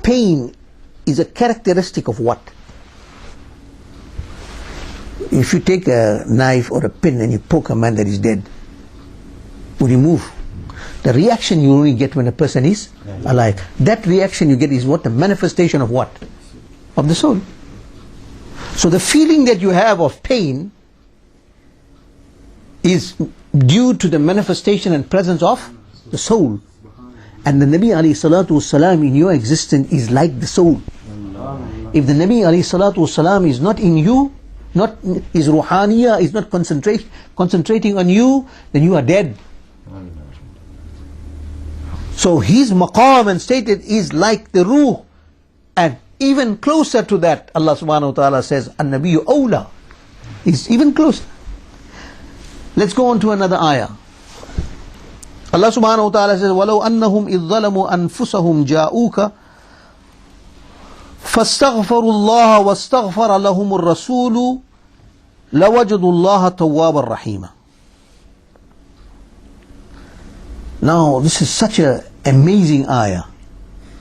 pain is a characteristic of what? If you take a knife or a pin and you poke a man that is dead, would you move? The reaction you only get when a person is alive. That reaction you get is what? The manifestation of what? Of the soul. So the feeling that you have of pain is due to the manifestation and presence of the soul. And the Nabi alayhi salatu wasalam in your existence is like the soul. If the Nabi alayhi salatu wasalam is not in you, not his ruhaniya is not concentrating on you, then you are dead. So his maqam and stated is like the ruh. And even closer to that, Allah subhanahu wa ta'ala says, An-Nabiyyu awla, is even closer. Let's go on to another ayah. Allah subhanahu wa ta'ala says, وَلَوْ أَنَّهُمْ إِذْ ظَلَمُوا أَنفُسَهُمْ جَاءُوكَ فَاسْتَغْفَرُوا اللَّهَ وَاسْتَغْفَرَ لَهُمُ الرَّسُولُ لَوَجَدُوا اللَّهَ تَوَّابًا رَحِيمًا. Now this is such an amazing ayah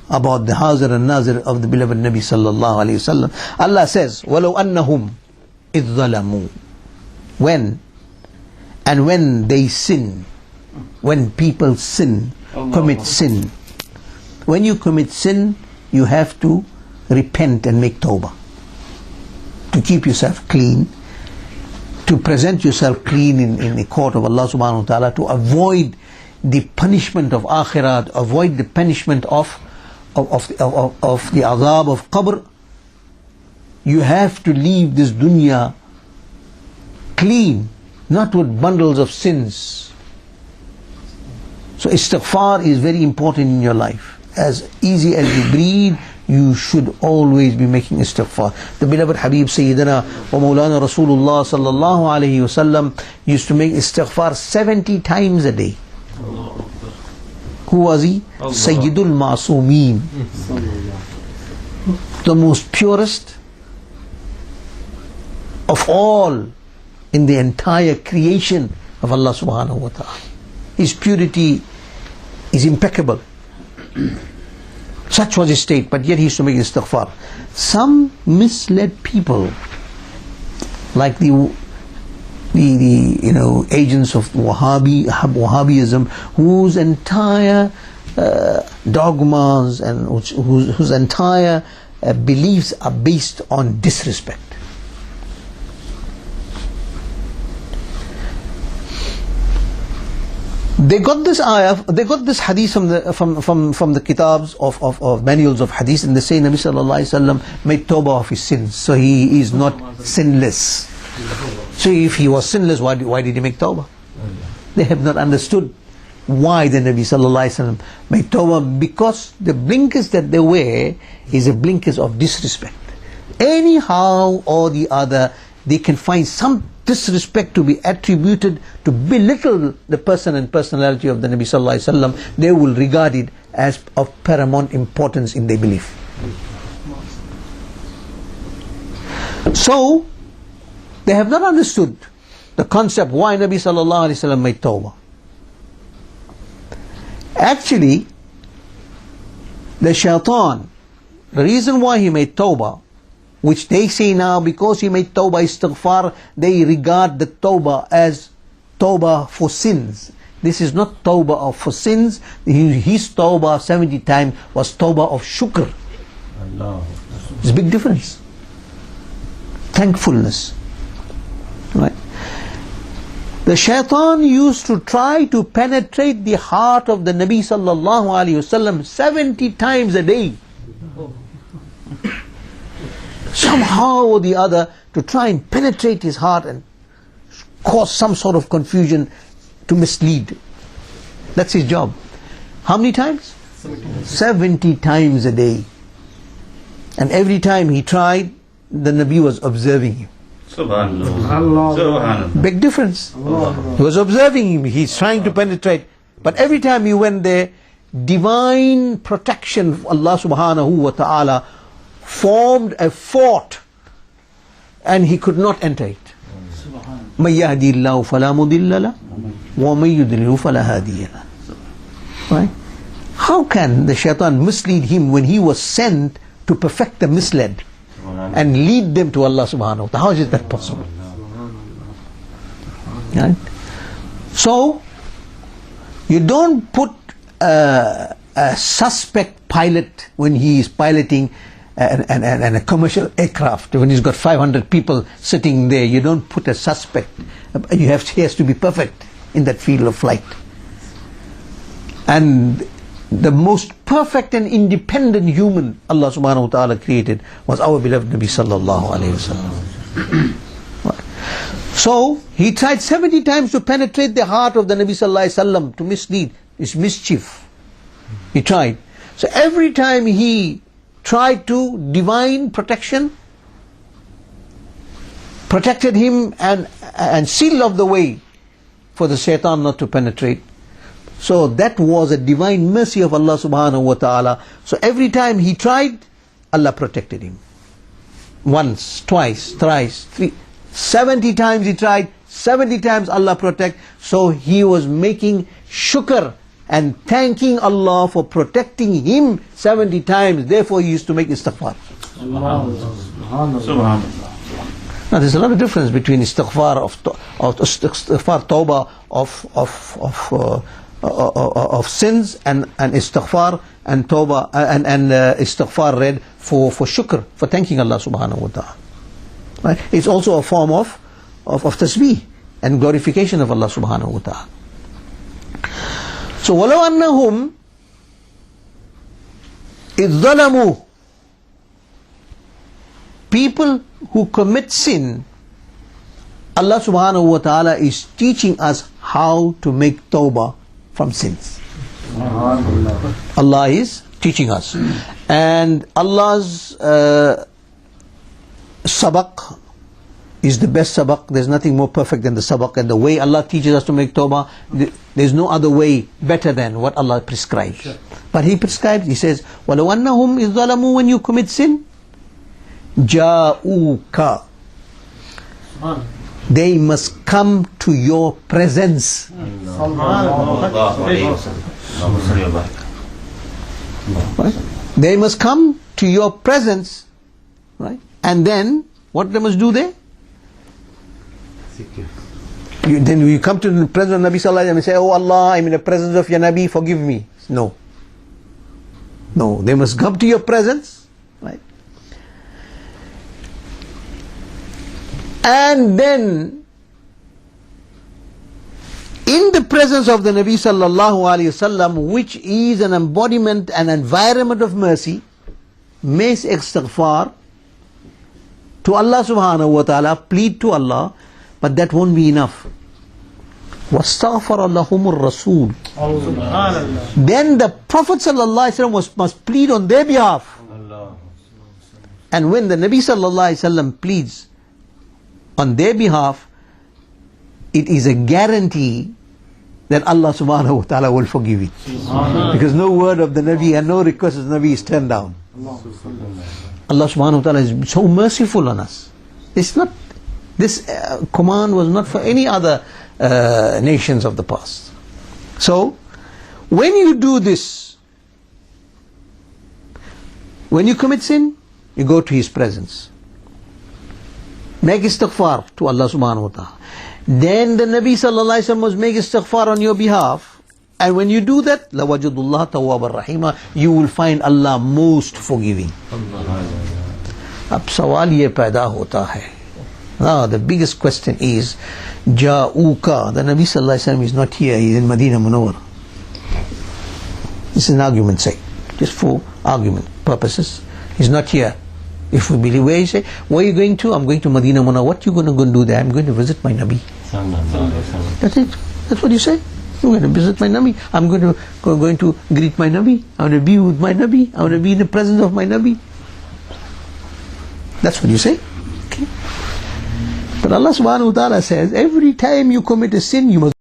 about the haazir and naazir of the beloved Nabi sallallahu alayhi wa sallam. Allah says, وَلَوْ أَنَّهُمْ إِذْ ظَلَمُوا, when they sin, when people sin, commit sin. When you commit sin, you have to repent and make tawbah. To keep yourself clean, to present yourself clean in the court of Allah subhanahu wa ta'ala, to avoid the punishment of akhirat, avoid the punishment of the azab of qabr. You have to leave this dunya clean, not with bundles of sins. So istighfar is very important in your life. As easy as you breathe, you should always be making istighfar. The beloved Habib Sayyidina wa Mawlana Rasulullah sallallahu alayhi wa sallam used to make istighfar 70 times a day. Who was he? Sayyidul Ma'soomeen, the most purest of all in the entire creation of Allah subhanahu wa ta'ala. His purity is impeccable. Such was his state, but yet he used to make istighfar. Some misled people, like the agents of Wahhabism, whose entire dogmas and whose entire beliefs are based on disrespect. They got this ayah, they got this hadith from the kitabs of manuals of hadith, and they say Nabi sallallahu alaihi wasallam made tawbah of his sins, so he is not sinless. So if he was sinless, why did he make tawbah? They have not understood why the Nabi sallallahu alaihi wasallam made tawbah, because the blinkers that they wear is a blinkers of disrespect. Anyhow or the other, they can find some disrespect to be attributed to belittle the person and personality of the Nabi sallallahu alaihi wasallam. They will regard it as of paramount importance in their belief. So they have not understood the concept why Nabi sallallahu alaihi wasallam made tawbah. Actually, the shaitan, the reason why he made tawbah, which they say now because he made tawbah istighfar, they regard the tawbah as tawbah for sins. This is not tawbah for sins. His tawbah 70 times was tawbah of shukr. There's a big difference. Thankfulness. Right? The shaitan used to try to penetrate the heart of the Nabi sallallahu alaihi wasallam 70 times a day. Somehow or the other, to try and penetrate his heart and cause some sort of confusion, to mislead. That's his job. How many times? 70 times a day. And every time he tried, the Nabi was observing him. Subhanallah. Big difference. He was observing him. He's trying to penetrate. But every time he went there, divine protection of Allah subhanahu wa ta'ala formed a fort, and he could not enter it. مَن يَهْدِي اللَّهُ فَلَا مُضِلَّ لَهُ وَمَن يُضْلِلْهُ فَلَا هَادِيَ لَهُ. Right? How can the shaitan mislead him when he was sent to perfect the misled and lead them to Allah subhanahu wa ta'ala? How is that possible? Right? So, you don't put a suspect pilot when he is piloting a commercial aircraft. When he's got 500 people sitting there, you don't put a suspect. He has to be perfect in that field of flight. And the most perfect and independent human Allah subhanahu wa ta'ala created was our beloved Nabi sallallahu alayhi wa sallam. So he tried 70 times to penetrate the heart of the Nabi sallallahu alayhi wa sallam, to mislead, his mischief. He tried. So every time he tried to divine protection, protected him and sealed off the way for the shaitan not to penetrate. So that was a divine mercy of Allah subhanahu wa ta'ala. So every time he tried, Allah protected him. Once, twice, thrice, 70 times he tried, 70 times Allah protect. So he was making shukr and thanking Allah for protecting him 70 times. Therefore he used to make istighfar. Now there's a lot of difference between istighfar of istighfar tawbah of sins and istighfar and tawbah and istighfar read for shukr, for thanking Allah subhanahu wa ta'ala. Right? It's also a form of tasbih and glorification of Allah subhanahu wa ta'ala. So وَلَوْ أَنَّهُمْ إِذْ ظَلَمُوا, people who commit sin, Allah subhanahu wa ta'ala is teaching us how to make tawbah from sins. Allah is teaching us. And Allah's sabaq is the best sabaq. There's nothing more perfect than the sabaq. And the way Allah teaches us to make tawbah, there's no other way better than what Allah prescribes. Sure. But He prescribes, He says, وَلَوْ أَنَّهُمْ إِذْ ظَلَمُوا, when you commit sin, جَاءُوكَ, they must come to your presence. Right? They must come to your presence, right? And then what they must do there? Then you come to the presence of Nabi sallallahu alaihi wasallam and say, "Oh Allah, I'm in the presence of your Nabi, forgive me." No, they must come to your presence, right? And then in the presence of the Nabi sallallahu alaihi wasallam, which is an embodiment and environment of mercy, make istighfar to Allah subhanahu wa ta'ala, plead to Allah, but that won't be enough. وَاسْتَغْفَرَ لَهُمُ الرَّسُولُ, then the Prophet sallallahu alaihi wasallam must plead on their behalf. And when the Nabi sallallahu alaihi wasallam pleads on their behalf, it is a guarantee that Allah subhanahu wa ta'ala will forgive it. Because no word of the Nabi and no request of the Nabi is turned down. Allah subhanahu wa ta'ala is so merciful on us. It's not, this command was not for any other nations of the past. So, when you do this, when you commit sin, you go to His presence. Make istighfar to Allah subhanahu wa ta'ala. Then the Nabi sallallahu alaihi wasallam must make istighfar on your behalf. And when you do that, لَوَجَدُ اللَّهَ تَوَّابًا رَحِيمًا, you will find Allah most forgiving. Ab sawal ye paida hota hai. Now the biggest question is, Ja'uka, the Nabi sallallahu alaihi wasallam is not here, he is in Madina Munawwar. This is an argument sake, just for argument purposes. He's not here. If we believe, where you say, where are you going to? I'm going to Madina Munawwar. What are you going to go and do there? I'm going to visit my Nabi. That's it. That's what you say. I'm going to visit my Nabi. I'm going to greet my Nabi. I want to be with my Nabi. I want to be in the presence of my Nabi. That's what you say. Okay. But Allah subhanahu wa ta'ala says, every time you commit a sin, you must